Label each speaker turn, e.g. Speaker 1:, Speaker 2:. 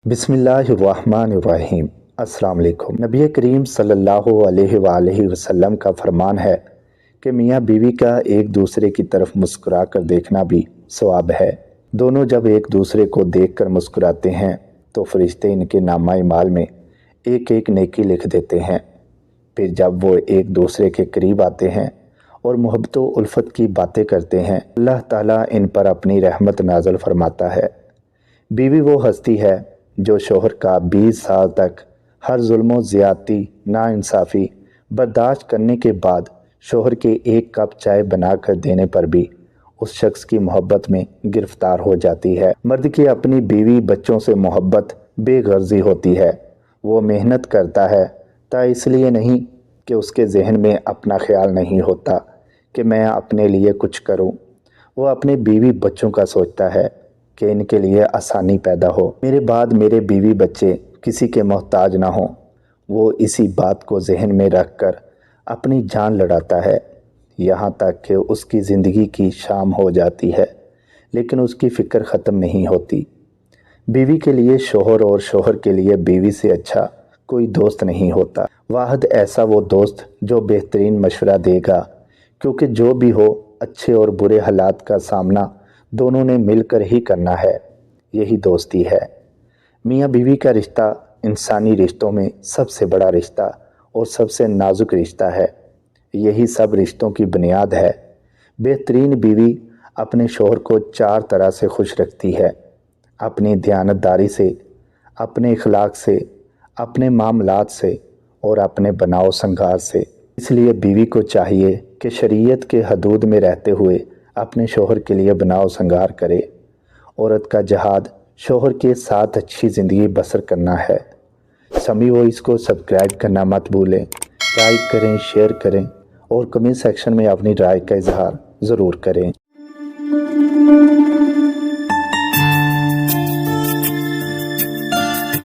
Speaker 1: बिस्मिल्लाहिर्रहमानिर्रहीम। अस्सलाम वालेकुम। नबी करीम सल्लल्लाहु अलैहि वसल्लम का फरमान है कि मियाँ बीवी का एक दूसरे की तरफ मुस्कुरा कर देखना भी सवाब है। दोनों जब एक दूसरे को देखकर मुस्कुराते हैं तो फरिश्ते इनके नामा माल में एक एक नेकी लिख देते हैं। फिर जब वो एक दूसरे के करीब आते हैं और मोहब्बत व उल्फत की बातें करते हैं, अल्लाह ताला इन पर अपनी रहमत नाज़िल फरमाता है। बीवी वो हस्ती है जो शोहर का 20 साल तक हर जुल्म ज़्यादती नाइंसाफ़ी बर्दाश्त करने के बाद शोहर के एक कप चाय बना कर देने पर भी उस शख्स की मोहब्बत में गिरफ्तार हो जाती है। मर्द की अपनी बीवी बच्चों से मोहब्बत बेगर्जी होती है। वो मेहनत करता है ता इसलिए नहीं कि उसके जहन में अपना ख्याल नहीं होता कि मैं अपने लिए कुछ करूं। वो अपने बीवी बच्चों का सोचता है कि इनके लिए आसानी पैदा हो, मेरे बाद मेरे बीवी बच्चे किसी के मोहताज ना हों। वो इसी बात को जहन में रख कर अपनी जान लड़ाता है, यहाँ तक कि उसकी ज़िंदगी की शाम हो जाती है लेकिन उसकी फ़िक्र ख़त्म नहीं होती। बीवी के लिए शोहर और शोहर के लिए बीवी से अच्छा कोई दोस्त नहीं होता। वाहिद ऐसा वो दोस्त जो बेहतरीन मशवरा देगा, क्योंकि जो भी हो अच्छे और बुरे हालात का सामना दोनों ने मिलकर ही करना है। यही दोस्ती है। मियाँ बीवी का रिश्ता इंसानी रिश्तों में सबसे बड़ा रिश्ता और सबसे नाजुक रिश्ता है। यही सब रिश्तों की बुनियाद है। बेहतरीन बीवी अपने शोहर को 4 तरह से खुश रखती है: अपनी दयानतदारी से, अपने इखलाक से, अपने मामलात से और अपने बनाव संगार से। इसलिए बीवी को चाहिए कि शरीयत के हदूद में रहते हुए अपने शोहर के लिए बनाव संगार करे। औरत का जहाद शोहर के साथ अच्छी ज़िंदगी बसर करना है। समी वॉइस को सब्सक्राइब करना मत भूलें, लाइक करें, शेयर करें और कमेंट सेक्शन में अपनी राय का इजहार ज़रूर करें।